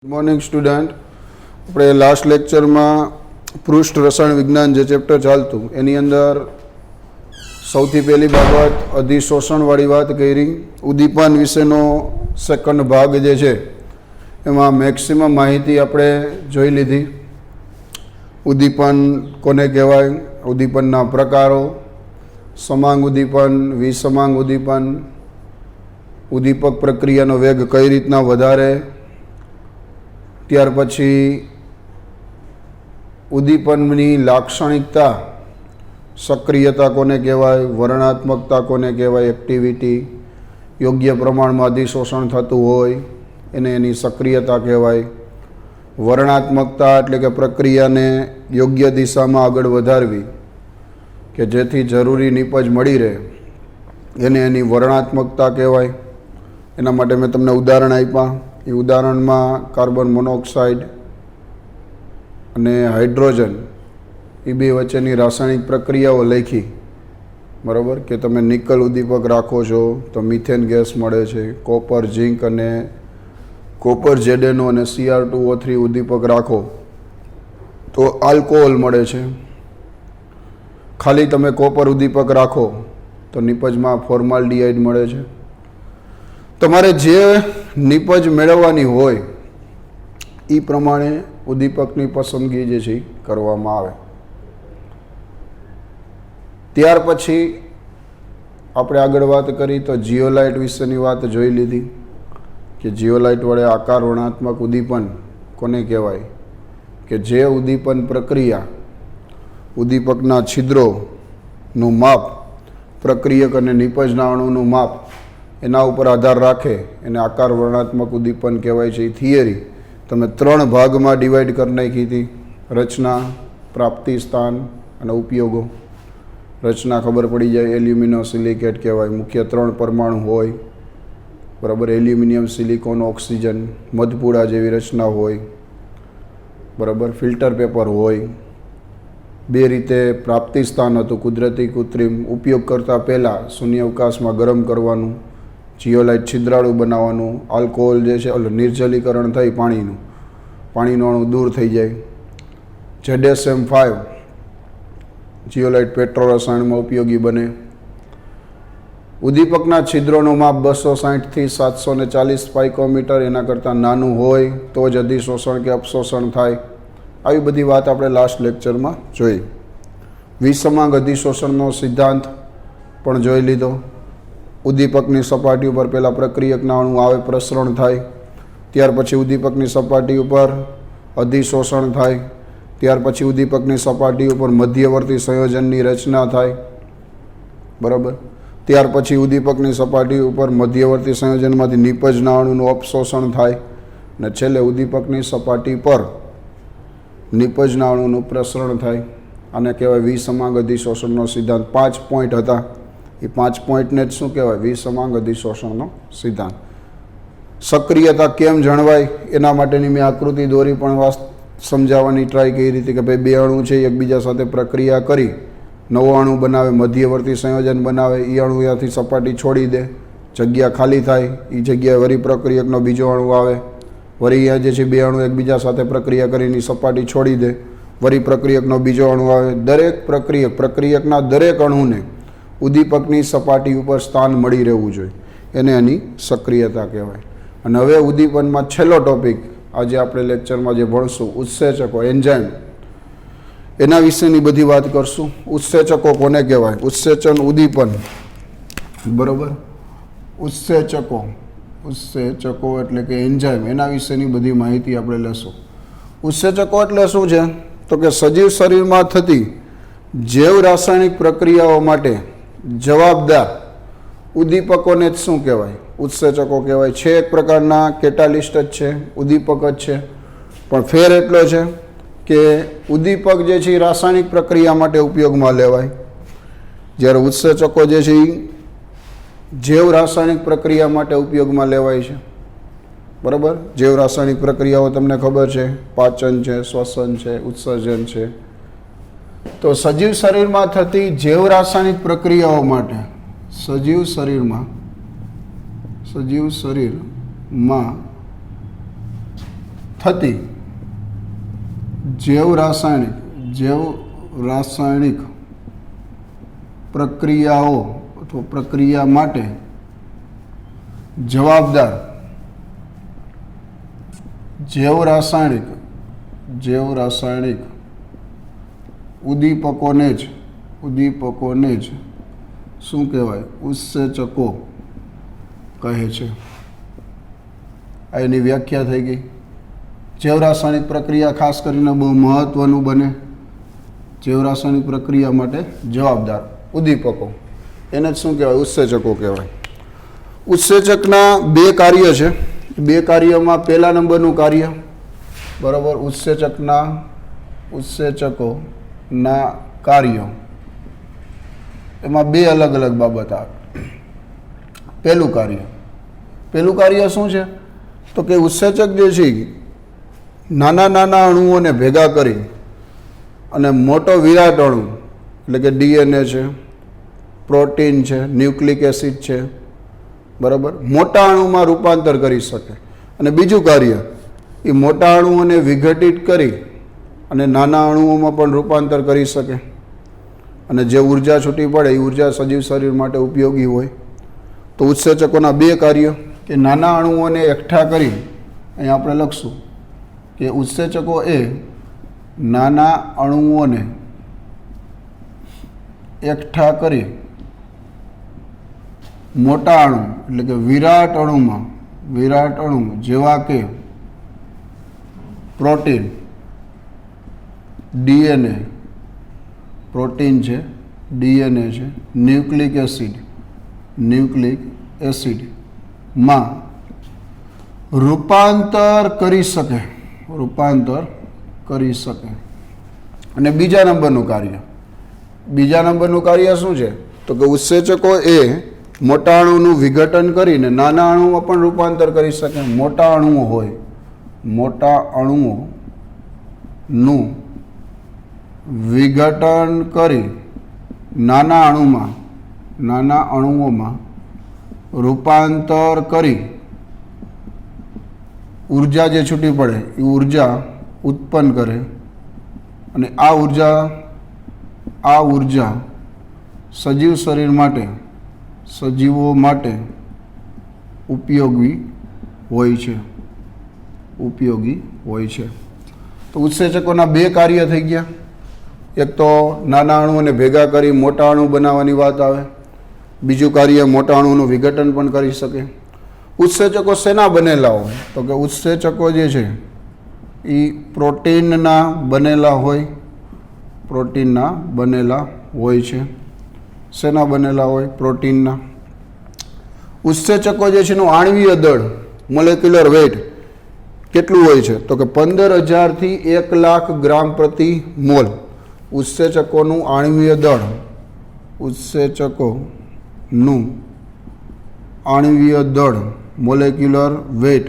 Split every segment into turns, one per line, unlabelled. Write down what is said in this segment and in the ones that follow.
Good morning student. આપણે last લેક્ચરમાં પૃષ્ઠ રસાયણ વિજ્ઞાન જે ચેપ્ટર ચાલતું એની અંદર સૌથી પહેલી બાબત અધિશોષણવાળી વાત કરી. ઉદ્દીપન વિશેનો સેકન્ડ ભાગ જે છે એમાં મેક્સિમમ માહિતી આપણે જોઈ લીધી. ઉદ્દીપન કોને કહેવાય, ઉદ્દીપનના પ્રકારો, સમાંગ ઉદ્દીપન, વિસમાંગ ઉદ્દીપન, ઉદ્દીપક પ્રક્રિયાનો વેગ કઈ રીતના વધારે, ત્યાર પછી ઉદ્દીપનની લાક્ષણિકતા, સક્રિયતા કોને કહેવાય, વર્ણનાત્મકતા કોને કહેવાય, એક્ટિવિટી, યોગ્ય પ્રમાણમાં અધિશોષણ થતું હોય એને એની સક્રિયતા કહેવાય. વર્ણનાત્મકતા એટલે કે પ્રક્રિયાને યોગ્ય દિશામાં આગળ વધારવી કે જેથી જરૂરી નીપજ મળી રહે એને એની વર્ણનાત્મકતા કહેવાય. એના માટે મેં તમને ઉદાહરણ આપ્યા. એ ઉદાહરણમાં કાર્બન મોનોક્સાઇડ અને હાઇડ્રોજન એ બે વચ્ચેની રાસાયણિક પ્રક્રિયાઓ લખી. બરાબર કે તમે નિકલ ઉદ્દીપક રાખો છો તો મિથેન ગેસ મળે છે. કોપર ઝીંક અને કોપર ZnO અને Cr2O3 ઉદ્દીપક રાખો તો આલ્કોહોલ મળે છે. ખાલી તમે કોપર ઉદ્દીપક રાખો તો નિપજમાં ફોર્માલ્ડિહાઇડ મળે છે. તમારે જે નિપજ મેળવવાની હોય એ પ્રમાણે ઉદ્દીપકની પસંદગી જે છે કરવામાં આવે. ત્યાર પછી આપણે આગળ વાત કરી તો જીઓલાઇટ વિશેની વાત જોઈ લીધી કે જીઓલાઇટ વડે આકાર વર્ણનાત્મક ઉદ્દીપન કોને કહેવાય કે જે ઉદ્દીપન પ્રક્રિયા ઉદ્દીપકના છિદ્રોનું માપ, પ્રક્રિયક અને નિપજના અણુનું માપ એના ઉપર આધાર રાખે એને આકાર વર્ણનાત્મક ઉદ્દીપન કહેવાય છે. એ થિયરી તમે 3 ભાગમાં ડિવાઈડ કરી નાખી હતી: રચના, પ્રાપ્તિ સ્થાન અને ઉપયોગો. રચના ખબર પડી જાય, એલ્યુમિનો સિલિકેટ કહેવાય, મુખ્ય 3 પરમાણુ હોય. બરાબર, એલ્યુમિનિયમ, સિલિકોન, ઓક્સિજન, મધપૂડા જેવી રચના હોય. બરાબર, ફિલ્ટર પેપર હોય. 2 રીતે પ્રાપ્તિ સ્થાન હતું, કુદરતી, કૃત્રિમ. ઉપયોગ કરતાં પહેલાં શૂન્યાવકાશમાં ગરમ કરવાનું, જીઓલાઇટ છિદ્રાળુ બનાવવાનું, આલ્કોહોલ જે છે નિર્જલીકરણ થઈ પાણીનું અણુ દૂર થઈ જાય. ZSM5 જીઓલાઇટ પેટ્રો રસાયણમાં ઉપયોગી બને. ઉદ્દીપકના છિદ્રોનું માપ 260થી 740 પાઇકોમીટર એના કરતાં નાનું હોય તો જ અધિશોષણ કે અપશોષણ થાય. આવી બધી વાત આપણે લાસ્ટ લેક્ચરમાં જોઈ. વિસમાંગ અધિશોષણનો સિદ્ધાંત પણ જોઈ લીધો. ઉદ્દીપકની સપાટી ઉપર પહેલાં પ્રક્રિયકના અણુ આવે, પ્રસરણ થાય. ત્યાર પછી ઉદ્દીપકની સપાટી ઉપર અધિશોષણ થાય. ત્યાર પછી ઉદ્દીપકની સપાટી ઉપર મધ્યવર્તી સંયોજનની રચના થાય. બરાબર, ત્યાર પછી ઉદ્દીપકની સપાટી ઉપર મધ્યવર્તી સંયોજનમાંથી નિપજના અણુનું અપશોષણ થાય અને છેલ્લે ઉદ્દીપકની સપાટી પર નિપજના અણુનું પ્રસરણ થાય. આને કહેવાય વિસમાંગ અધિશોષણનો સિદ્ધાંત. 5 પોઈન્ટ હતા. એ 5 પોઈન્ટને જ શું કહેવાય? વિસમાંગ અધિશોષણનો સિદ્ધાંત. સક્રિયતા કેમ જળવાય એના માટેની મેં આકૃતિ દોરી પણ સમજાવવાની ટ્રાય કરી હતી કે ભાઈ 2 અણુ છે એકબીજા સાથે પ્રક્રિયા કરી નવો અણુ બનાવે, મધ્યવર્તી સંયોજન બનાવે. એ અણુ ત્યાંથી સપાટી છોડી દે, જગ્યા ખાલી થાય. એ જગ્યાએ વરી પ્રક્રિયકનો બીજો અણુ આવે. વળી અહીંયા જે છે 2 અણુ એકબીજા સાથે પ્રક્રિયા કરીને સપાટી છોડી દે, વરી પ્રક્રિયકનો બીજો અણુ આવે. દરેક પ્રક્રિયકના દરેક અણુને ઉદ્દીપકની સપાટી ઉપર સ્થાન મળી રહેવું જોઈએ. એને એની સક્રિયતા કહેવાય. અને હવે ઉદ્દીપનમાં છેલ્લો ટોપિક આજે આપણે લેક્ચરમાં જે ભણશું, ઉત્સેચકો, એન્ઝાઇમ, એના વિશેની બધી વાત કરશું. ઉત્સેચકો કોને કહેવાય? ઉત્સેચન, ઉદ્દીપન. બરાબર, ઉત્સેચકો એટલે કે એન્ઝાઇમ, એના વિશેની બધી માહિતી આપણે લેશું. ઉત્સેચકો એટલે શું છે તો કે સજીવ શરીરમાં થતી જૈવ રાસાયણિક પ્રક્રિયાઓ માટે જવાબદાર ઉદ્દીપકોને જ શું કહેવાય? ઉત્સેચકો કહેવાય. છે એક પ્રકારના કેટાલિસ્ટ જ છે, ઉદ્દીપક જ છે, પણ ફેર એટલો છે કે ઉદ્દીપક જે છે એ રાસાયણિક પ્રક્રિયા માટે ઉપયોગમાં લેવાય, જ્યારે ઉત્સેચકો જે છે એ જૈવ રાસાયણિક પ્રક્રિયા માટે ઉપયોગમાં લેવાય છે. બરાબર, જૈવ રાસાયણિક પ્રક્રિયાઓ તમને ખબર છે, પાચન છે, શ્વસન છે, ઉત્સર્જન છે. તો સજીવ શરીરમાં થતી જૈવ રાસાયણિક પ્રક્રિયાઓ માટે સજીવ શરીરમાં થતી જૈવ રાસાયણિક પ્રક્રિયાઓ અથવા પ્રક્રિયા માટે જવાબદાર જૈવ રાસાયણિક ઉદ્દીપકોને જ શું કહેવાય? ઉત્સેચકો કહે છે. આ એની વ્યાખ્યા થઈ ગઈ. જૈવ રાસાયણિક પ્રક્રિયા ખાસ કરીને બહુ મહત્વનું બને. જૈવ રાસાયણિક પ્રક્રિયા માટે જવાબદાર ઉદ્દીપકો એને જ શું કહેવાય? ઉત્સેચકો કહેવાય. ઉત્સેચકના બે કાર્ય છે. બે કાર્યમાં પહેલા નંબરનું કાર્ય, બરાબર, ઉત્સેચકોના કાર્યો, એમાં બે અલગ અલગ બાબત આવે. પહેલું કાર્ય શું છે? તો કે ઉત્સેચક જે છે નાના અણુઓને ભેગા કરી અને મોટો વિરાટ અણુ એટલે કે DNA છે, પ્રોટીન છે, ન્યુક્લિક એસિડ છે, બરાબર, મોટા અણુમાં રૂપાંતર કરી શકે. અને બીજું કાર્ય, એ મોટા અણુઓને વિઘટિત કરી અને નાના અણુઓમાં પણ રૂપાંતર કરી શકે. અને જે ઉર્જા છૂટી પડે એ ઉર્જા સજીવ શરીર માટે ઉપયોગી હોય. તો ઉત્સેચકોના બે કાર્ય કે નાના અણુઓને એકઠા કરી, અહીં આપણે લખશું કે ઉત્સેચકો એ નાના અણુઓને એકઠા કરી મોટા અણુ એટલે કે વિરાટ અણુ જેવા કે પ્રોટીન, DNA, પ્રોટીન છે, DNA છે, ન્યુક્લિક એસિડમાં રૂપાંતર કરી શકે. અને બીજા નંબરનું કાર્ય શું છે? તો કે ઉત્સેચકો એ મોટા અણુનું વિઘટન કરીને નાના અણુમાં પણ રૂપાંતર કરી શકે. મોટા અણુઓનું વિઘટન કરી નાના અણુઓમાં રૂપાંતર કરી ઉર્જા જે છૂટી પડે એ ઉર્જા ઉત્પન્ન કરે. અને આ ઉર્જા સજીવો માટે ઉપયોગી હોય છે. તો ઉત્સેચકોના બે કાર્ય થઈ ગયા. એક તો નાના અણુઓને ભેગા કરી મોટા અણુ બનાવવાની વાત આવે. બીજું કાર્ય મોટા અણુનું વિઘટન પણ કરી શકે. ઉત્સેચકો શેના બનેલા હોય? તો કે ઉત્સેચકો જે છે એ પ્રોટીનના બનેલા હોય છે. શેના બનેલા હોય? પ્રોટીનના. ઉત્સેચકો જે છે એનું આણ્વીય દળ, મોલેક્યુલર વેઇટ કેટલું હોય છે? તો કે 15,000 થી 1 લાખ ગ્રામ પ્રતિ મોલ. ઉત્સેચકોનું આણ્વીય દળ, મોલેક્યુલર વેઇટ,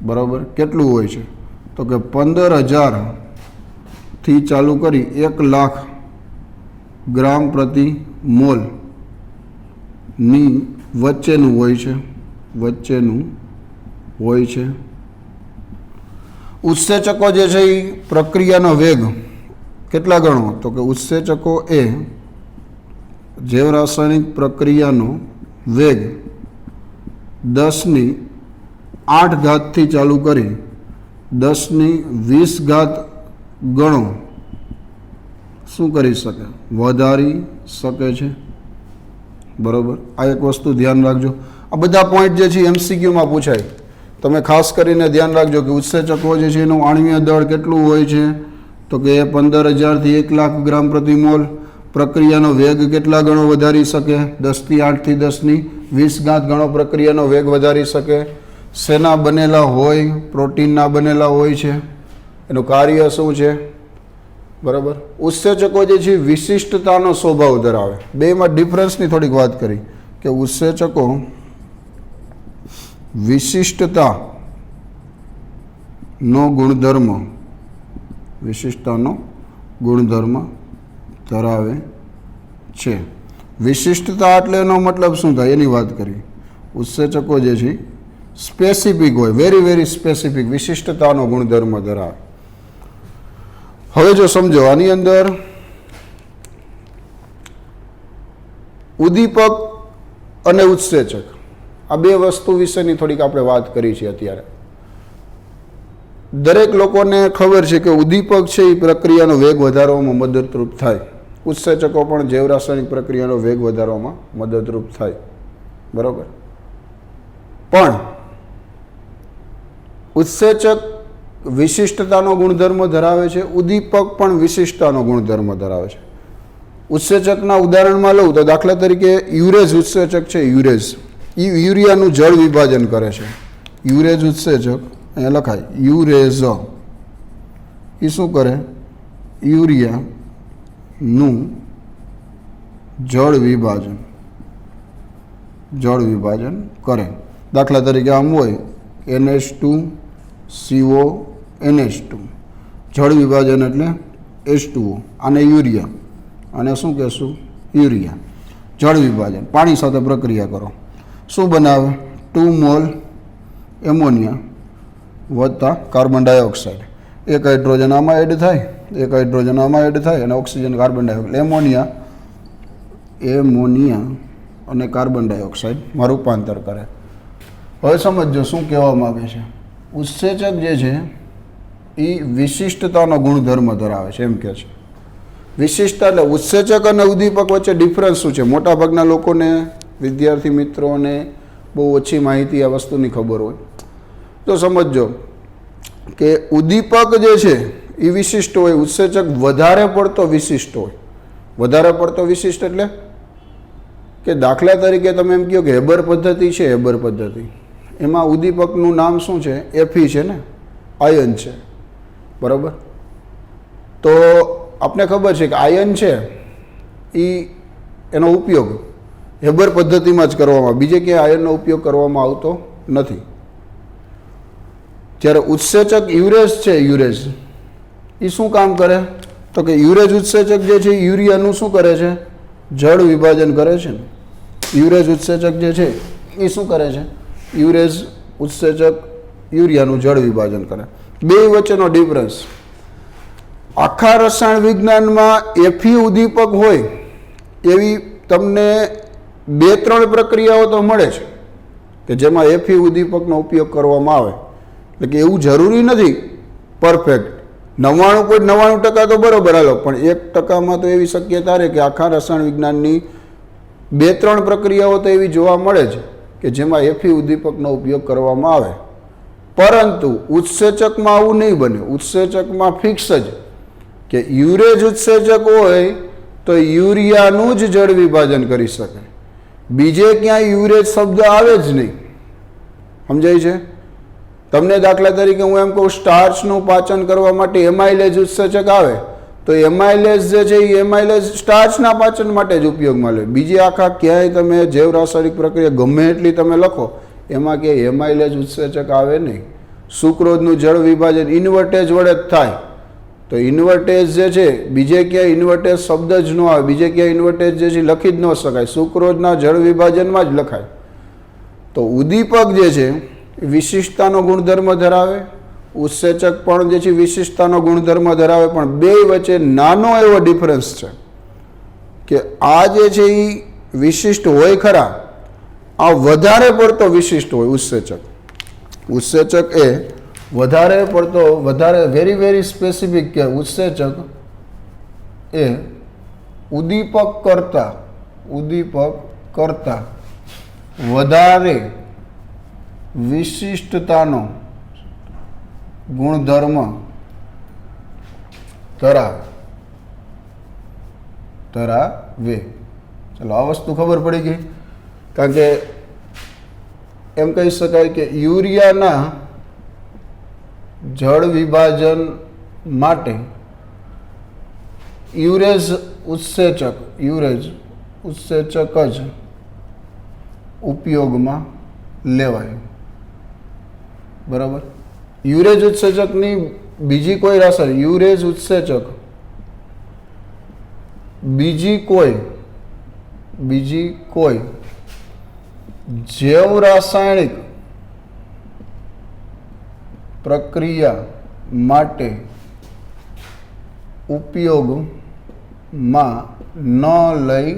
બરાબર, કેટલું હોય છે? તો કે 15,000 થી ચાલુ કરી 1 લાખ ગ્રામ પ્રતિ મોલ ની વચ્ચેનું હોય છે. ઉત્સેચકો જે છે એ પ્રક્રિયાનો વેગ કેટલા ગણો? તો કે ઉત્સેચકો એ જૈવ રાસાયણિક પ્રક્રિયાનો વેગ 10⁸ થી ચાલુ કરી 10⁻20 ગણો શું કરી શકે? વધારી શકે છે. બરાબર, આ એક વસ્તુ ધ્યાન રાખજો. આ બધા પોઈન્ટ જે છે MCQમાં પૂછાય. તમે ખાસ કરીને ધ્યાન રાખજો કે ઉત્સેચકો જે છે એનું આણ્વીય દળ કેટલું હોય છે? તો કે 15,000 થી 1 લાખ ગ્રામ પ્રતિ મોલ. પ્રક્રિયાનો વેગ કેટલા ગણો વધારી શકે? 10⁸ થી 10⁻20 ગણો પ્રક્રિયાનો વેગ વધારી શકે. શેના બનેલા હોય? પ્રોટીનના બનેલા હોય છે. એનું કાર્ય શું છે? બરાબર. ઉત્સેચકો જે છે વિશિષ્ટતાનો સ્વભાવ ધરાવે. બેમાં ડિફરન્સની થોડીક વાત કરી કે ઉત્સેચકો વિશિષ્ટતાનો ગુણધર્મ ધરાવે છે. વિશિષ્ટતા એટલે એનો મતલબ શું થાય એની વાત કરી. ઉત્સેચકો જે છે સ્પેસિફિક હોય, વેરી વેરી સ્પેસિફિક, વિશિષ્ટતાનો ગુણધર્મ ધરાવે. હવે જો સમજો, આની અંદર ઉદ્દીપક અને ઉત્સેચક આ બે વસ્તુ વિશેની થોડીક આપણે વાત કરી છે અત્યારે. દરેક લોકોને ખબર છે કે ઉદ્દીપક છે એ પ્રક્રિયાનો વેગ વધારવામાં મદદરૂપ થાય, ઉત્સેચકો પણ જૈવ રાસાયણિક પ્રક્રિયાનો વેગ વધારવામાં મદદરૂપ થાય, બરાબર. પણ ઉત્સેચક વિશિષ્ટતાનો ગુણધર્મ ધરાવે છે, ઉદ્દીપક પણ વિશિષ્ટતાનો ગુણધર્મ ધરાવે છે. ઉત્સેચકના ઉદાહરણમાં લઉં તો દાખલા તરીકે યુરેઝ ઉત્સેચક છે, યુરેઝ એ યુરિયાનું જળ વિભાજન કરે છે. યુરેઝ ઉત્સેચક અહીંયા લખાય, યુરેઝ એ શું કરે? યુરિયાનું જળ વિભાજન કરે. દાખલા તરીકે આમ હોય NH2CO NH2, જળ વિભાજન એટલે H2O, આને યુરિયા, અને શું કહેશું? યુરિયા. જળ વિભાજન, પાણી સાથે પ્રક્રિયા કરો, શું બનાવે? 2 મોલ એમોનિયા વત્તા કાર્બન ડાયોક્સાઇડ, એક હાઇડ્રોજન આમાં એડ થાય, એક હાઇડ્રોજન આમાં એડ થાય, અને ઓક્સિજન કાર્બન ડાયોક્સાઇડ, એમોનિયા અને કાર્બન ડાયોક્સાઇડમાં રૂપાંતર કરે. હવે સમજો શું કહેવા માગે છે. ઉત્સેચક જે છે એ વિશિષ્ટતાનો ગુણધર્મ ધરાવે છે, એમ કહે છે. વિશિષ્ટતા એટલે ઉત્સેચક અને ઉદ્દીપક વચ્ચે ડિફરન્સ શું છે? મોટાભાગના લોકોને, વિદ્યાર્થી મિત્રોને બહુ ઓછી માહિતી આ વસ્તુની ખબર હોય. તો સમજો કે ઉદ્દીપક જે છે એ વિશિષ્ટ હોય, ઉત્સેચક વધારે પડતો વિશિષ્ટ હોય. વધારે પડતો વિશિષ્ટ એટલે કે દાખલા તરીકે તમે એમ કહો કે હેબર પદ્ધતિ છે, હેબર પદ્ધતિ, એમાં ઉદ્દીપકનું નામ શું છે? Fe છે ને, આયન છે, બરાબર. તો આપણે ખબર છે કે આયન છે એનો ઉપયોગ હેબર પદ્ધતિમાં જ કરવામાં, બીજે ક્યાંય આયનનો ઉપયોગ કરવામાં આવતો નથી. જ્યારે ઉત્સેચક યુરેઝ છે, યુરેઝ એ શું કામ કરે? તો કે યુરેઝ ઉત્સેચક જે છે યુરિયાનું શું કરે છે? જળ વિભાજન કરે છે ને. યુરેઝ ઉત્સેચક જે છે એ શું કરે છે? યુરેઝ ઉત્સેચક યુરિયાનું જળ વિભાજન કરે. બે વચ્ચેનો ડિફરન્સ. આખા રસાયણ વિજ્ઞાનમાં Fe ઉદ્દીપક હોય એવી તમને 2-3 પ્રક્રિયાઓ તો મળે છે કે જેમાં Fe ઉદ્દીપકનો ઉપયોગ કરવામાં આવે. એટલે કે એવું જરૂરી નથી પરફેક્ટ, 99.99% તો બરાબર હાલો, પણ 1%માં તો એવી શક્યતા રહે કે આખા રસાયણ વિજ્ઞાનની 2-3 પ્રક્રિયાઓ તો એવી જોવા મળે છે કે જેમાં Fe ઉદ્દીપકનો ઉપયોગ કરવામાં આવે. પરંતુ ઉત્સેચકમાં આવું નહીં બને. ઉત્સેચકમાં ફિક્સ જ કે યુરેઝ ઉત્સેચક હોય તો યુરિયાનું જ જળ વિભાજન કરી શકે, બીજે ક્યાંય યુરેઝ શબ્દ આવે જ નહીં. સમજાય છે તમને? દાખલા તરીકે હું એમ કહું સ્ટાર્ચનું પાચન કરવા માટે એમાઇલેઝ ઉત્સેચક આવે તો એમાઇલેઝ જે છે એ એમાઇલેઝ સ્ટાર્ચના પાચન માટે જ ઉપયોગમાં લે. બીજી આખા ક્યાંય તમે જૈવ રાસાયણિક પ્રક્રિયા ગમે એટલી તમે લખો એમાં ક્યાંય એમાઇલેઝ ઉત્સેચક આવે નહીં. સુક્રોઝનું જળ વિભાજન ઇન્વર્ટેજ વડે જ થાય. તો ઇન્વર્ટેજ જે છે બીજે ક્યાંય ઇન્વર્ટેજ શબ્દ જ ન આવે, બીજે ક્યાંય ઇન્વર્ટેજ જે છે લખી જ ન શકાય, સુક્રોઝના જળ વિભાજનમાં જ લખાય. તો ઉદ્દીપક જે છે વિશિષ્ટતાનો ગુણધર્મ ધરાવે, ઉત્સેચક પણ જે છે વિશિષ્ટતાનો ગુણધર્મ ધરાવે, પણ બે વચ્ચે નાનો એવો ડિફરન્સ છે કે આ જે છે એ વિશિષ્ટ હોય ખરા, આ વધારે પડતો વિશિષ્ટ હોય ઉત્સેચક. ઉત્સેચક એ વધારે પડતો, વધારે વેરી વેરી સ્પેસિફિક કે ઉત્સેચક એ ઉદ્દીપક કરતા વધારે વિશિષ્ટતાનો ગુણધર્મ ધરાવે. ચલો આ વસ્તુ ખબર પડી ગઈ. કારણ કે એમ કહી શકાય કે યુરિયાના જળ વિભાજન માટે યુરેઝ ઉત્સેચક જ ઉપયોગમાં લેવાય. બરાબર. યુરેઝ ઉત્સેચકની બીજી કોઈ રાસાયણિક યુરેઝ ઉત્સેચક બીજી કોઈ જૈવ રાસાયણિક પ્રક્રિયા માટે ઉપયોગમાં ન લઈ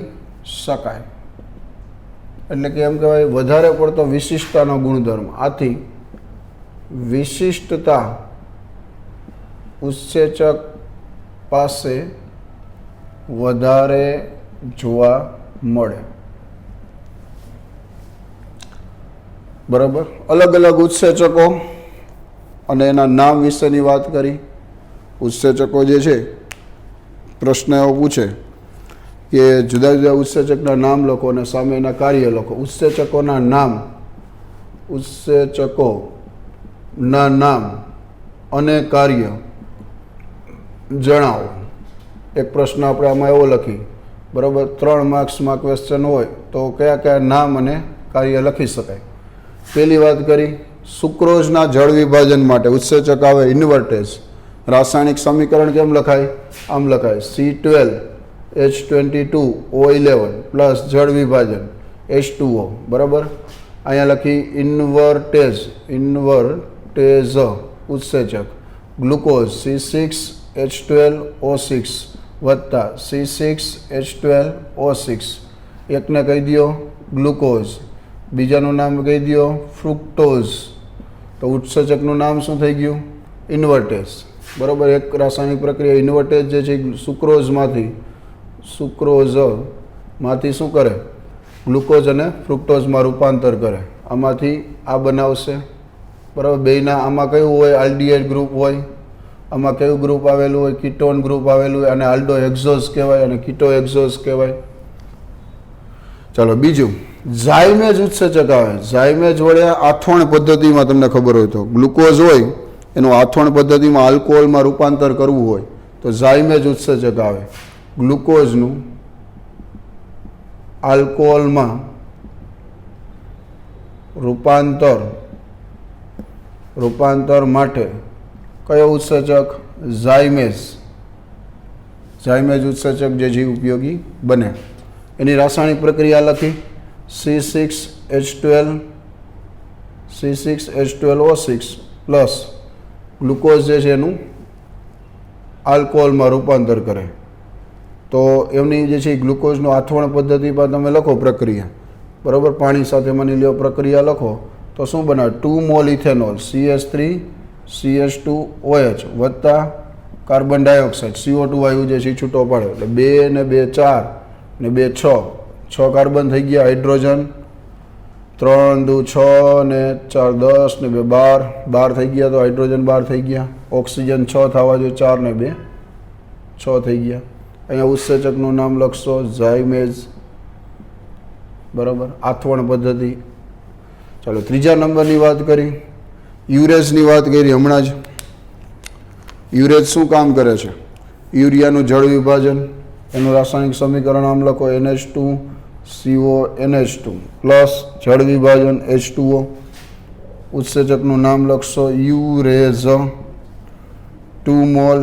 શકાય. એટલે કે એમ કહેવાય વધારે પડતો વિશિષ્ટતાનો ગુણધર્મ. આથી વિશિષ્ટતા ઉત્સેચક પાસે વધારે જોવા મળે. બરાબર. અલગ અલગ ઉત્સેચકો અને એના નામ વિશેની વાત કરી. ઉત્સેચકો જે છે, પ્રશ્ન એવો પૂછે કે જુદા જુદા ઉત્સેચકના નામ લખો અને સામે એના કાર્ય લખો. ઉત્સેચકોના નામ, ઉત્સેચકોના નામ અને કાર્ય જણાવો. એક પ્રશ્ન આપણે આમાં એવો લખી, બરાબર. 3 માર્ક્સમાં ક્વેશ્ચન હોય તો કયા કયા નામ અને કાર્ય લખી શકાય. પહેલી વાત કરી, સુક્રોઝના જળ વિભાજન માટે ઉત્સેચક આવે ઇન્વર્ટેજ. રાસાયણિક સમીકરણ કેમ લખાય? આમ લખાય C12H22O11 પ્લસ જળ વિભાજન H2O. બરાબર. અહીંયા લખી ઇન્વર્ટેજ ઉત્સેચક ગ્લુકોઝ C6H12O6 વત્તા C6H12O6. એકને કહી દો ગ્લુકોઝ, બીજાનું નામ કહી દો ફ્રુક્ટોઝ. તો ઉત્સેચકનું નામ શું થઈ ગયું? ઇન્વર્ટેજ. બરાબર. એક રાસાયણિક પ્રક્રિયા ઇન્વર્ટેજ જે છે સુક્રોઝમાંથી શું કરે? ગ્લુકોઝ અને ફ્રુક્ટોઝમાં રૂપાંતર કરે. આમાંથી આ બનાવશે. બરાબર. બેયના આમાં કયું હોય? આલ્ડીહાઇડ ગ્રુપ હોય. આમાં કયું ગ્રુપ આવેલું હોય? કીટોન ગ્રુપ આવેલું હોય. અને આલ્ડો એક્ઝોઝ કહેવાય અને કીટો એક્ઝોઝ કહેવાય. ચાલો બીજું, ઝાયમેજ ઉત્સેચક આવે. ઝાયમેજ વડે આથવણ પદ્ધતિમાં તમને ખબર હોય તો ગ્લુકોઝ હોય એનું આથવણ પદ્ધતિમાં આલ્કોહોલમાં રૂપાંતર કરવું હોય તો ઝાયમેજ ઉત્સેચક આવે. ગ્લુકોઝનું આલ્કોહોલમાં રૂપાંતર માટે કયો ઉત્સેચક? ઝાયમેજ ઉત્સેચક જે છે ઉપયોગી બને. એની રાસાયણિક પ્રક્રિયા લખી C6H12O6 પ્લસ ગ્લુકોઝ જે છે એનું આલ્કોહોલમાં રૂપાંતર કરે. તો એમની જે છે ગ્લુકોઝનું આથવણ પદ્ધતિ પર તમે લખો પ્રક્રિયા. બરાબર. પાણી સાથે માની લ્યો પ્રક્રિયા લખો તો શું બનાવે? 2 મોલ ઇથેનોલ CH3CH2OH વત્તા કાર્બન ડાયોક્સાઇડ CO2 વાયુ જે છે છૂટો પાડે. એટલે 2 ને 2 4 ને 2 6 કાર્બન થઈ ગયા. હાઇડ્રોજન 3 દુ 6 ને 4 10 ને 2 12 થઈ ગયા. તો હાઇડ્રોજન 12 થઈ ગયા. ઓક્સિજન 6 થવા જોઈએ. 4 ને 2 6 થઈ ગયા. અહીંયા ઉત્સેચકનું નામ લખશો ઝાયમેજ. બરાબર. આથવણ પદ્ધતિ. ચાલો ત્રીજા નંબરની વાત કરી, યુરેઝની વાત કરી હમણાં જ. યુરેઝ શું કામ કરે છે? યુરિયાનું જળ વિભાજન. એનું રાસાયણિક સમીકરણ આમ લખો NH2CONH2 પ્લસ જળ વિભાજન H2O. ઉત્સેચકનું નામ લખશો યુરેઝ. 2 મોલ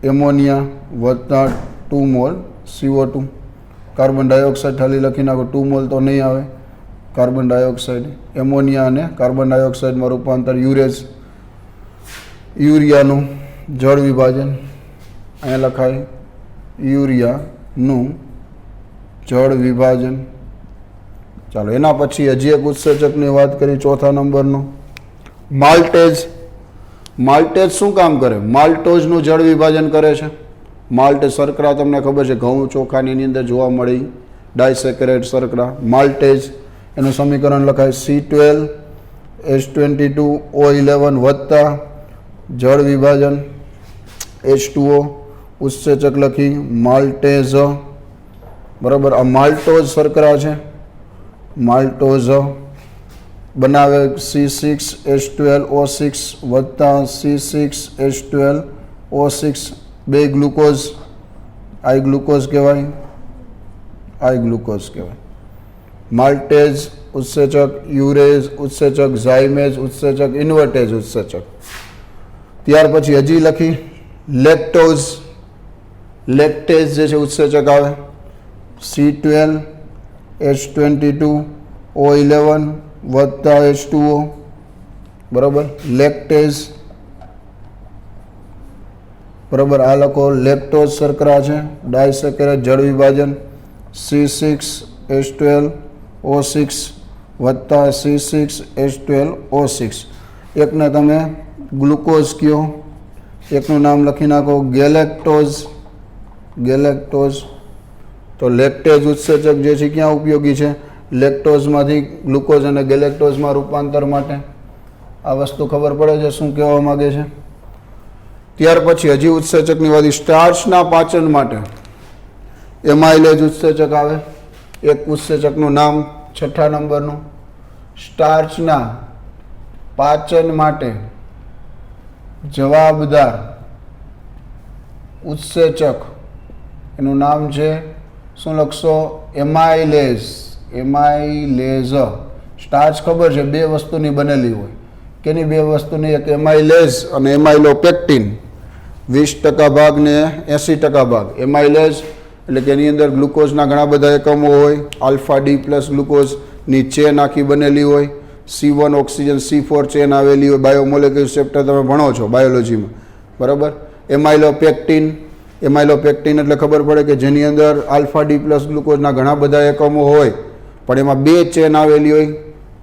એમોનિયા વત્તા 2 મોલ CO2. કાર્બન ડાયોક્સાઇડ ખાલી લખી નાખો. 2 મોલ તો નહીં આવે. કાર્બન ડાયોક્સાઇડ, એમોનિયા અને કાર્બન ડાયોક્સાઇડમાં રૂપાંતર યુરેઝ. યુરિયાનું જળ વિભાજન અહીંયા લખાય યુરિયાનું જળ વિભાજન. ચાલો એના પછી હજી એક ઉત્સેચકની વાત કરી, ચોથા નંબરનો માલ્ટેઝ. માલ્ટેઝ શું કામ કરે? માલ્ટોઝનું જળ વિભાજન કરે છે. માલ્ટ શર્કરા તમને ખબર છે, ઘઉં ચોખાની અંદર જોવા મળી ડાયસેકેરેટ શર્કરા. માલ્ટેઝ એનું સમીકરણ લખાય C12H22O11 વત્તા જળ વિભાજન H2O. ઉત્સેચક લખી માલ્ટેઝ. બરાબર. આ માલ્ટોઝ શર્કરા છે. માલ્ટોઝ બનાવે C6H12O6 વત્તા C6H12O6 બે ગ્લુકોઝ. આઈ ગ્લુકોઝ કહેવાય. માલ્ટેઝ ઉત્સેચક, યુરેઝ ઉત્સેચક, ઝાયમેજ ઉત્સેચક, ઇન્વર્ટેજ ઉત્સેચક. ત્યાર પછી હજી લખી લેક્ટોઝ. લેક્ટેઝ જે છે ઉત્સેચક આવે C12H22O11 વત્તા H2O. બરાબર. લેક્ટેઝ, બરાબર, આ લખો લેક્ટોઝ શર્કરા છે. ડાયસેકેરેટ જળ વિભાજન C6H12O6 વત્તા C6H12O6. એકને તમે ગ્લુકોઝ કયો, એકનું નામ લખી નાખો ગેલેક્ટોઝ. ગેલેક્ટોઝ. તો લેક્ટેઝ ઉત્સેચક જે છે ક્યાં ઉપયોગી છે? લેક્ટોઝમાંથી ગ્લુકોઝ અને ગેલેક્ટોઝમાં રૂપાંતર માટે. આ વસ્તુ ખબર પડે છે શું કહેવા માગે છે. ત્યાર પછી હજી ઉત્સેચકની વાત, સ્ટાર્ચના પાચન માટે એમાઇલેજ ઉત્સેચક આવે. એક ઉત્સેચકનું નામ 6 નંબરનું, સ્ટાર્ચના પાચન માટે જવાબદાર ઉત્સેચક, એનું નામ છે શું લખશો? એમાઇલેઝ. એમાઇલેઝ. સ્ટાર્ચ ખબર છે બે વસ્તુની બનેલી હોય. કેની બે વસ્તુની? એક એમાઇલેઝ અને એમાઇલોપેક્ટિન. 20% ભાગ ને 80% ભાગ. એમાઇલેઝ એટલે કે એની અંદર ગ્લુકોઝના ઘણા બધા એકમો હોય. આલ્ફા ડી પ્લસ ગ્લુકોઝની ચેન આખી બનેલી હોય. C1 ઓક્સિજન C4 ચેન આવેલી હોય. બાયોમોલેક્યુલ ચેપ્ટર તમે ભણો છો બાયોલોજીમાં, બરાબર. એમાઇલોપેક્ટિન. એમાઇલોપેક્ટિન એટલે ખબર પડે કે જેની અંદર આલ્ફા ડી પ્લસ ગ્લુકોઝના ઘણા બધા એકમો હોય પણ એમાં બે ચેન આવેલી હોય,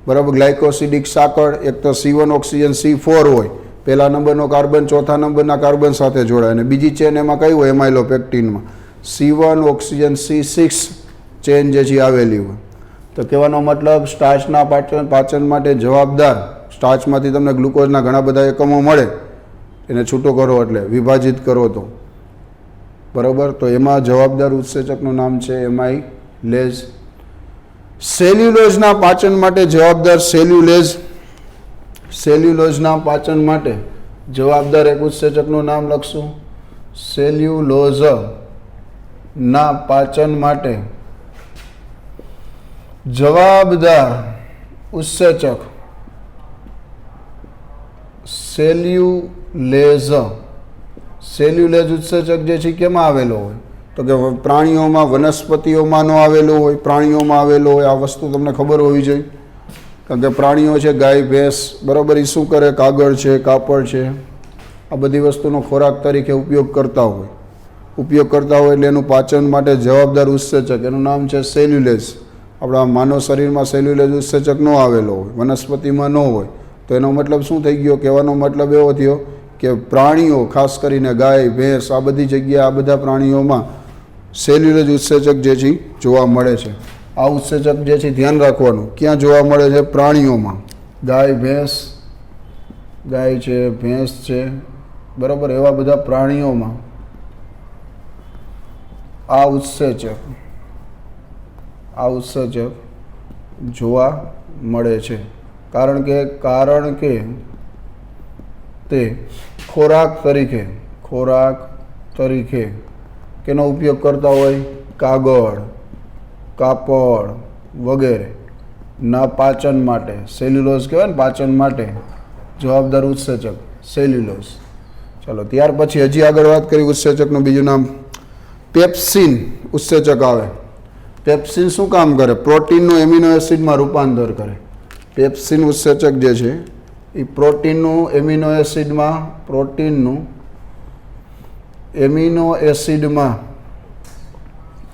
બરાબર. ગ્લાયકોસિડિક સાકર, એક તો C1 ઓક્સિજન C4 હોય, પહેલા નંબરનો કાર્બન ચોથા નંબરના કાર્બન સાથે જોડાય, અને બીજી ચેન એમાં કઈ હોય? એમાઇલોપેક્ટિનમાં C1 ઓક્સિજન C6 ચેન જે છે આવેલી હોય. તો કહેવાનો મતલબ સ્ટાર્ચના પાચન માટે જવાબદાર, સ્ટાર્ચમાંથી તમને ગ્લુકોઝના ઘણા બધા એકમો મળે, એને છૂટો કરો એટલે વિભાજિત કરો તો, બરાબર. તો એમાં જવાબદાર ઉત્સેચકનું નામ છે એમાઇલેઝ. સેલ્યુલોઝના પાચન માટે જવાબદાર સેલ્યુલેઝ. સેલ્યુલોઝના પાચન માટે જવાબદાર એક ઉત્સેચકનું નામ લખશું. સેલ્યુલોઝ ના પાચન માટે જવાબદાર ઉત્સેચક સેલ્યુલેઝ. સેલ્યુલેઝ ઉત્સેચક જે છે કેમાં આવેલો હોય? તો કે પ્રાણીઓમાં, વનસ્પતિઓમાં નો આવેલો હોય, પ્રાણીઓમાં આવેલો હોય. આ વસ્તુ તમને ખબર હોવી જોઈએ, કારણ કે પ્રાણીઓ છે ગાય ભેંસ, બરાબર, એ શું કરે? કાગળ છે, કાપડ છે, આ બધી વસ્તુનો ખોરાક તરીકે ઉપયોગ કરતા હોય. ઉપયોગ કરતા હોય એટલે એનું પાચન માટે જવાબદાર ઉત્સેચક, એનું નામ છે સેલ્યુલેઝ. આપણા માનવ શરીરમાં સેલ્યુલેઝ ઉત્સેચક ન આવેલો હોય, વનસ્પતિમાં ન હોય, તો એનો મતલબ શું થઈ ગયો? કહેવાનો મતલબ એવો થયો કે પ્રાણીઓ, ખાસ કરીને ગાય ભેંસ, આ બધી જગ્યાએ આ બધા પ્રાણીઓમાં સેલ્યુલેઝ ઉત્સેચક જે છે જોવા મળે છે. આ ઉત્સેચક જે છે ધ્યાન રાખવાનું, ક્યાં જોવા મળે છે? પ્રાણીઓમાં. ગાય ભેંસ, ગાય છે, ભેંસ છે, બરાબર, એવા બધા પ્રાણીઓમાં આ ઉત્સેચક જોવા મળે છે. કારણ કે તે ખોરાક તરીકે કેનો ઉપયોગ કરતા હોય? કાગળ, કાપડ વગેરે ના પાચન માટે, સેલ્યુલોઝ કહેવાય ને પાચન માટે જવાબદાર ઉત્સેચક સેલ્યુલોઝ. ચાલો, ત્યાર પછી હજી આગળ વાત કરી ઉત્સેચકનું બીજું નામ પેપ્સિન ઉત્સેચક આવે. પેપ્સિન શું કામ કરે? પ્રોટીનનું એમિનો એસિડમાં રૂપાંતર કરે. પેપ્સિન ઉત્સેચક જે છે એ પ્રોટીનનું એમિનો એસિડમાં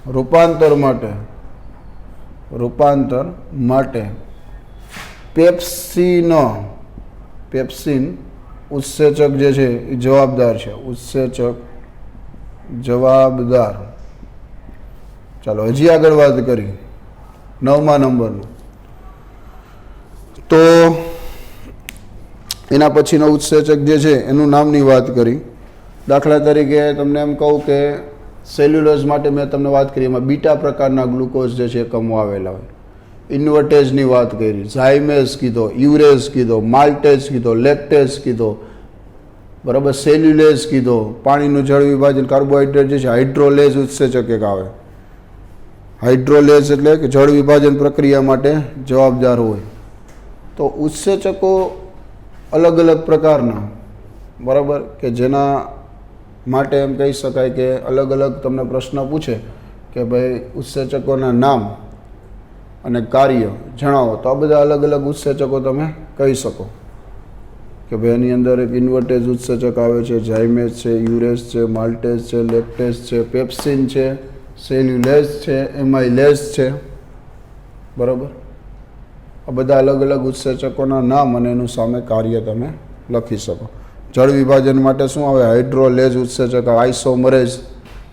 રૂપાંતર માટે પેપ્સિન ઉત્સેચક જે છે એ જવાબદાર છે. જવાબદાર. ચાલો, હજી આગળ વાત કરી 9મા નંબરનું. તો એના પછીનો ઉત્સેચક જે છે એનું નામની વાત કરી. દાખલા તરીકે તમને એમ કહું કે સેલ્યુલોઝ માટે મેં તમને વાત કરી, એમાં બીટા પ્રકારના ગ્લુકોઝ જે છે એકમો આવેલા હોય. ઇન્વર્ટેઝની વાત કરી, ઝાયમેઝ કીધો, યુરેઝ કીધો, માલ્ટેઝ કીધો, લેક્ટેઝ કીધો, બરાબર, સેલ્યુલેઝ કીધો. પાણીનું જળ વિભાજન, કાર્બોહાઈડ્રેટ જે છે હાઇડ્રોલેઝ ઉત્સેચક એક આવે. હાઇડ્રોલેઝ એટલે કે જળ વિભાજન પ્રક્રિયા માટે જવાબદાર હોય. તો ઉત્સેચકો અલગ અલગ પ્રકારના, બરાબર, કે જેના માટે એમ કહી શકાય કે અલગ અલગ તમને પ્રશ્ન પૂછે કે ભાઈ ઉત્સેચકોના નામ અને કાર્ય જણાવો, તો આ બધા અલગ અલગ ઉત્સેચકો તમે કહી શકો. કે ભાઈ એની અંદર એક ઇન્વર્ટેજ ઉત્સેચક આવે છે, ઝાઇમેજ છે, યુરેસ છે, માલ્ટેઝ છે, લેક્ટેઝ છે, પેપ્સિન છે, સેલ્યુલેઝ છે, એમાઇલેઝ છે, બરાબર. આ બધા અલગ અલગ ઉત્સેચકોના નામ અને એનું સામે કાર્ય તમે લખી શકો. જળ વિભાજન માટે શું આવે? હાઇડ્રોલેઝ ઉત્સેચક, આઇસોમરેઝ,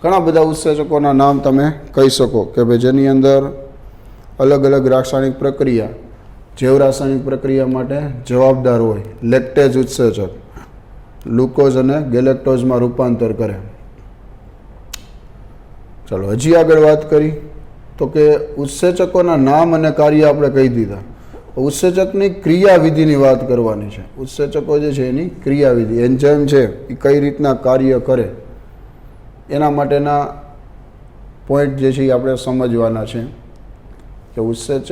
ઘણા બધા ઉત્સેચકોના નામ તમે કહી શકો કે ભાઈ જેની અંદર અલગ અલગ રાસાયણિક પ્રક્રિયા, જૈવ રાસાયણિક પ્રક્રિયા માટે જવાબદાર હોય. લેક્ટેજ ઉત્સેચક ગ્લુકોઝ અને ગેલેક્ટોઝમાં રૂપાંતર કરે. ચાલો હજી આગળ વાત કરી તો કે ઉત્સેચકોના નામ અને કાર્ય આપણે કહી દીધા. ઉત્સેચકની ક્રિયાવિધિની વાત કરવાની છે. ઉત્સેચકો જે છે એની ક્રિયાવિધિ, એન્ઝાઇમ છે એ કઈ રીતના કાર્ય કરે એના માટેના પોઈન્ટ જે છે એ આપણે સમજવાના છે કે ઉત્સેચક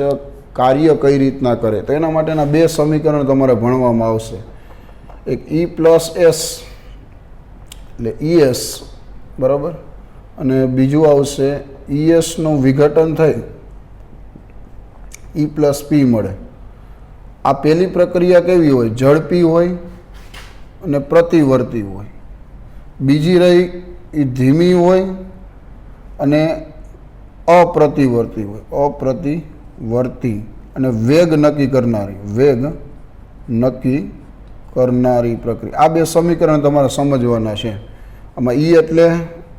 કાર્ય કઈ રીતના કરે. તો એના માટેના બે સમીકરણ તમારે ભણવામાં આવશે. એક E+S એટલે ES, બરાબર, અને બીજું આવશે ESનું વિઘટન થઈ E+P મળે. આ પહેલી પ્રક્રિયા કેવી હોય? ઝડપી હોય અને પ્રતિવર્તી હોય. બીજી રહી એ ધીમી હોય અને અપ્રતિવર્તી હોય. અપ્રતિવર્તી અને વેગ નક્કી કરનારી પ્રક્રિયા. આ બે સમીકરણ તમારે સમજવાના છે. આમાં E એટલે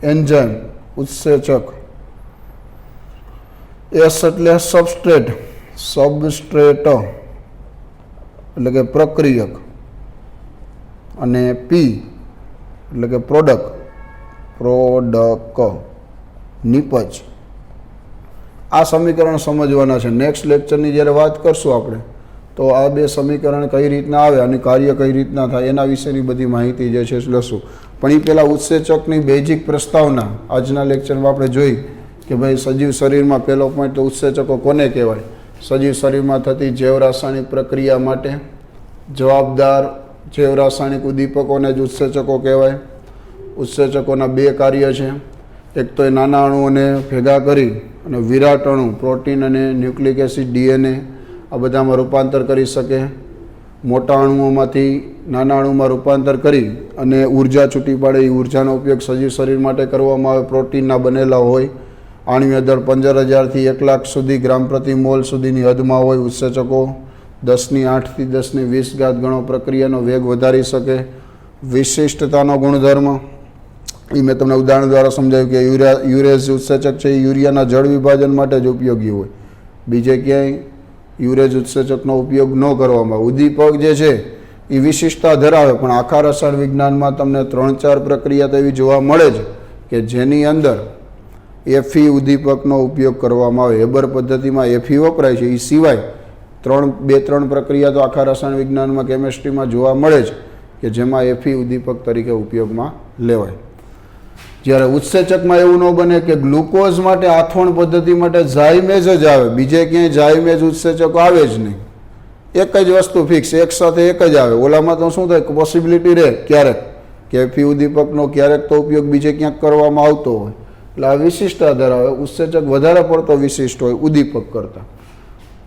એન્ઝાઇમ, ઉત્સેચક, S એટલે સબસ્ટ્રેટ એટલે કે પ્રક્રિયક, અને P એટલે કે પ્રોડક્ટ, નિપજ. આ સમીકરણ સમજવાના છે. નેક્સ્ટ લેક્ચરની જ્યારે વાત કરશું આપણે તો આ બે સમીકરણ કઈ રીતના આવે અને કાર્ય કઈ રીતના થાય એના વિશેની બધી માહિતી જે છે લઈશું. પણ એ પહેલાં ઉત્સેચકની બેઝિક પ્રસ્તાવના આજના લેક્ચરમાં આપણે જોઈ કે ભાઈ સજીવ શરીરમાં પહેલો પોઈન્ટ તો ઉત્સેચકો કોને કહેવાય? સજીવ શરીરમાં થતી જૈવ રાસાયણિક પ્રક્રિયા માટે જવાબદાર જૈવ રાસાયણિક ઉદ્દીપકોને જ ઉત્સેચકો કહેવાય. ઉત્સેચકોના બે કાર્ય છે. એક તો એ નાના અણુઓને ભેગા કરી અને વિરાટ અણુ, પ્રોટીન અને ન્યુક્લિક એસિડ, DNA આ બધામાં રૂપાંતર કરી શકે. મોટા અણુઓમાંથી નાના અણુમાં રૂપાંતર કરી અને ઉર્જા છૂટી પાડે. એ ઉર્જાનો ઉપયોગ સજીવ શરીર માટે કરવામાં આવે. પ્રોટીનના બનેલા હોય. આણ્વીય દળ 15,000થી 1 લાખ સુધી ગ્રામ પ્રતિ મોલ સુધીની હદમાં હોય. ઉત્સેચકો 10⁸ થી 10⁻² ગણો પ્રક્રિયાનો વેગ વધારી શકે. વિશિષ્ટતાનો ગુણધર્મ એ મેં તમને ઉદાહરણ દ્વારા સમજાવ્યું કે યુરેઝ ઉત્સેચક છે એ યુરિયાના જળ વિભાજન માટે જ ઉપયોગી હોય. બીજે ક્યાંય યુરેઝ ઉત્સેચકનો ઉપયોગ ન કરવામાં આવે. ઉદ્દીપક જે છે એ વિશિષ્ટતા ધરાવે, પણ આખા રસાયણ વિજ્ઞાનમાં તમને 3-4 પ્રક્રિયા તો એવી જોવા મળે જ કે જેની અંદર Fe ઉદ્દીપકનો ઉપયોગ કરવામાં આવે. હેબર પદ્ધતિમાં Fe વપરાય છે. એ સિવાય 2-3 પ્રક્રિયા તો આખા રસાયણ વિજ્ઞાનમાં, કેમેસ્ટ્રીમાં જોવા મળે જ કે જેમાં Fe ઉદ્દીપક તરીકે ઉપયોગમાં લેવાય. જ્યારે ઉત્સેચકમાં એવું ન બને કે ગ્લુકોઝ માટે આથવણ પદ્ધતિ માટે ઝાઇમેજ જ આવે, બીજે ક્યાંય ઝાઇમેજ ઉત્સેચકો આવે જ નહીં. એક જ વસ્તુ ફિક્સ, એક સાથે એક જ આવે. ઓલામાં તો શું થાય, પોસિબિલિટી રહે ક્યારેક કે Fe ઉદ્દીપકનો ક્યારેક તો ઉપયોગ બીજે ક્યાંક કરવામાં આવતો હોય. એટલે આ વિશિષ્ટતા ધરાવે. ઉત્સેચક વધારે પડતો વિશિષ્ટ હોય ઉદ્દીપક કરતાં.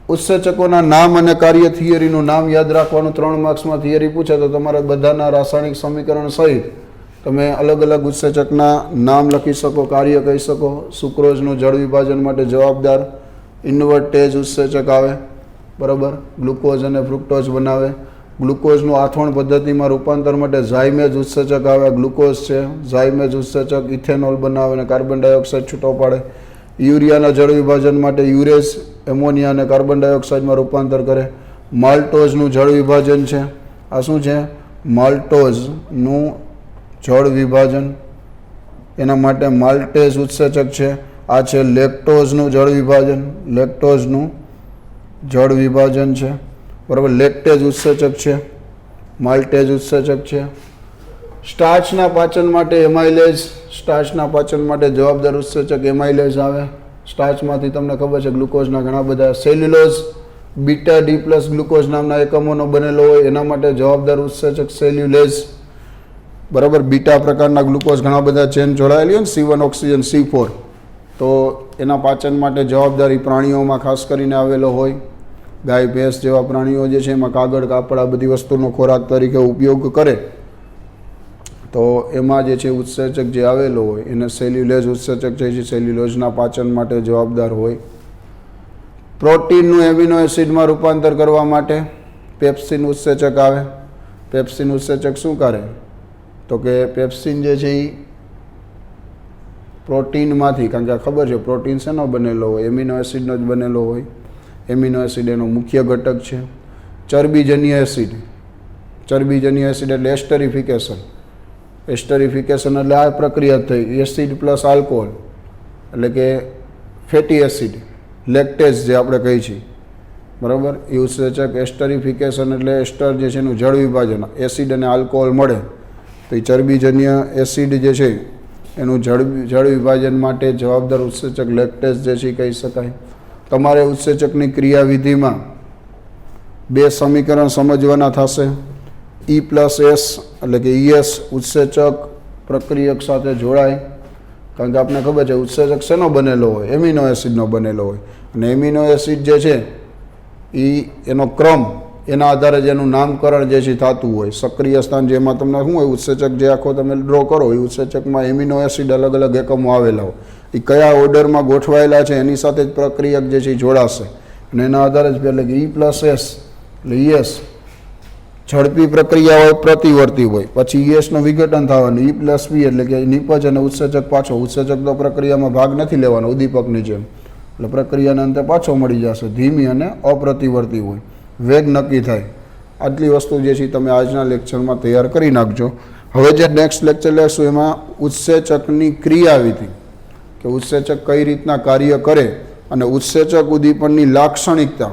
ઉત્સેચકોના નામ અને કાર્ય થિયરીનું નામ યાદ રાખવાનું. 3 માર્ક્સમાં થિયરી પૂછે તો તમારે બધાના રાસાયણિક સમીકરણ સહિત તમે અલગ અલગ ઉત્સેચકના નામ લખી શકો, કાર્ય કહી શકો. સુક્રોઝનું જળ વિભાજન માટે જવાબદાર ઇન્વર્ટેજ ઉત્સેચક આવે, બરાબર, ગ્લુકોઝ અને ફ્રુક્ટોઝ બનાવે. ગ્લુકોઝનું આથવણ પદ્ધતિમાં રૂપાંતર માટે ઝાઇમેજ ઉત્સેચક આવે. ગ્લુકોઝ છે, ઝાઇમેજ ઉત્સેચક ઇથેનોલ બનાવે અને કાર્બન ડાયોક્સાઇડ છૂટો પાડે. યુરિયાના જળ વિભાજન માટે યુરેસ એમોનિયા અને કાર્બન ડાયોક્સાઇડમાં રૂપાંતર કરે. માલ્ટોઝનું જળ વિભાજન છે. આ શું છે? માલ્ટોઝનું જળ વિભાજન, એના માટે માલ્ટેઝ ઉત્સેચક છે. આ છે લેક્ટોઝનું જળ વિભાજન, લેક્ટોઝનું જળ વિભાજન છે, બરાબર. લેક્ટેજ ઉત્સેચક છે, માલ્ટેજ ઉત્સેચક છે. સ્ટાર્ચના પાચન માટે એમાઇલેઝ, સ્ટાર્ચના પાચન માટે જવાબદાર ઉત્સેચક એમાઇલેઝ આવે. સ્ટાર્ચમાંથી તમને ખબર છે ગ્લુકોઝના ઘણા બધા, સેલ્યુલોઝ બીટા D+ ગ્લુકોઝ નામના એકમોનો બનેલો હોય, એના માટે જવાબદાર ઉત્સેચક સેલ્યુલેઝ, બરાબર. બીટા પ્રકારના ગ્લુકોઝ ઘણા બધા ચેન જોડાયેલી હોય ને, C1 ઓક્સિજન C4, તો એના પાચન માટે જવાબદારી પ્રાણીઓમાં ખાસ કરીને આવેલો હોય. ગાય ભેંસ જેવા પ્રાણીઓ જે છે એમાં કાગળ કાપડ આ બધી વસ્તુનો ખોરાક તરીકે ઉપયોગ કરે તો એમાં જે છે ઉત્સેચક જે આવેલો હોય એને સેલ્યુલોઝ ઉત્સેચક જે છે સેલ્યુલોઝના પાચન માટે જવાબદાર હોય. પ્રોટીનનું એમિનો એસિડમાં રૂપાંતર કરવા માટે પેપ્સિન ઉત્સેચક આવે. પેપ્સિન ઉત્સેચક શું કરે તો કે પેપ્સિન જે છે એ પ્રોટીનમાંથી, કારણ કે આ ખબર છે પ્રોટીન શેનો બનેલો હોય, એમિનો એસિડનો જ બનેલો હોય. એમિનો એસિડ એનો મુખ્ય ઘટક છે. ચરબીજન્ય એસિડ, ચરબીજન્ય એસિડ એટલે એસ્ટરિફિકેશન. એસ્ટરિફિકેશન એટલે આ પ્રક્રિયા થઈ એસિડ પ્લસ આલ્કોહોલ એટલે કે ફેટી એસિડ, લેક્ટેઝ જે આપણે કહીએ છીએ, બરાબર. એ ઉત્સેચક એસ્ટરિફિકેશન એટલે એસ્ટર જે છે એનું જળ વિભાજન, એસિડ અને આલ્કોહોલ મળે તો એ ચરબીજન્ય એસિડ જે છે એનું જળ વિભાજન માટે જવાબદાર ઉત્સેચક લેક્ટેઝ જે છે કહી શકાય. તમારે ઉત્સેચકની ક્રિયાવિધિમાં બે સમીકરણ સમજવાના થશે. E પ્લસ એસ એટલે કે ES ઉત્સેચક પ્રક્રિયક સાથે જોડાય, કારણ કે આપણે ખબર છે ઉત્સેચક શેનો બનેલો હોય, એમિનો એસિડનો બનેલો હોય. અને એમિનો એસિડ જે છે એ એનો ક્રમ, એના આધારે જેનું નામકરણ જે છે થતું હોય. સક્રિય સ્થાન જેમાં તમને શું હોય, ઉત્સેચક જે આખો તમે ડ્રો કરો એ ઉત્સેચકમાં એમિનો એસિડ અલગ અલગ એકમો આવેલા હોય, એ કયા ઓર્ડરમાં ગોઠવાયેલા છે એની સાથે જ પ્રક્રિયક જે છે એ જોડાશે. અને એના આધારે જ એટલે કે E પ્લસ એસ એટલે ES ઝડપી પ્રક્રિયા હોય, પ્રતિવર્તી હોય. પછી ESનું વિઘટન થવાનું, E પ્લસ P એટલે કે નિપજ અને ઉત્સેચક પાછો. ઉત્સેચક તો પ્રક્રિયામાં ભાગ નથી લેવાનો ઉદ્દીપકની જેમ, એટલે પ્રક્રિયાના અંતે પાછો મળી જશે. ધીમી અને અપ્રતિવર્તી હોય, વેગ નક્કી થાય. આટલી વસ્તુ જે છે તમે આજના લેક્ચરમાં તૈયાર કરી નાખજો. હવે જે નેક્સ્ટ લેક્ચર લેશું એમાં ઉત્સેચકની ક્રિયાવિધિ, કે ઉત્સેચક કઈ રીતના કાર્ય કરે અને ઉત્સેચક ઉદ્દીપનની લાક્ષણિકતા,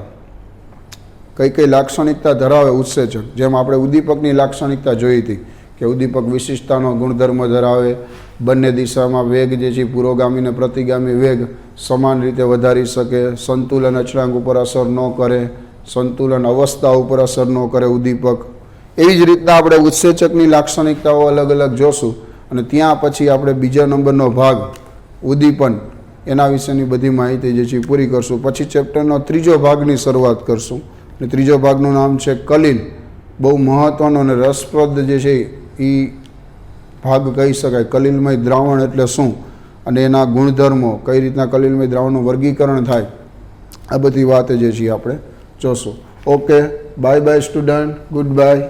કઈ કઈ લાક્ષણિકતા ધરાવે ઉત્સેચક. જેમ આપણે ઉદ્દીપકની લાક્ષણિકતા જોઈ હતી કે ઉદ્દીપક વિશિષ્ટતાનો ગુણધર્મ ધરાવે, બંને દિશામાં વેગ જે છે પુરોગામી અને પ્રતિગામી વેગ સમાન રીતે વધારી શકે, સંતુલન અચળાંક ઉપર અસર ન કરે, સંતુલન અવસ્થા ઉપર અસર ન કરે ઉદ્દીપક. એવી જ રીતના આપણે ઉત્સેચકની લાક્ષણિકતાઓ અલગ અલગ જોશું. અને ત્યાં પછી આપણે બીજા નંબરનો ભાગ ઉદ્દીપન, એના વિશેની બધી માહિતી જે છે પૂરી કરશું. પછી ચેપ્ટરનો ત્રીજો ભાગની શરૂઆત કરશું. અને ત્રીજો ભાગનું નામ છે કલિલ. બહુ મહત્ત્વનો અને રસપ્રદ જે છે એ ભાગ કહી શકાય. કલિલમય દ્રાવણ એટલે શું અને એના ગુણધર્મો, કઈ રીતના કલિલમય દ્રાવણનું વર્ગીકરણ થાય, આ બધી વાત જે છે આપણે જોશું. Okay, bye bye student, good bye.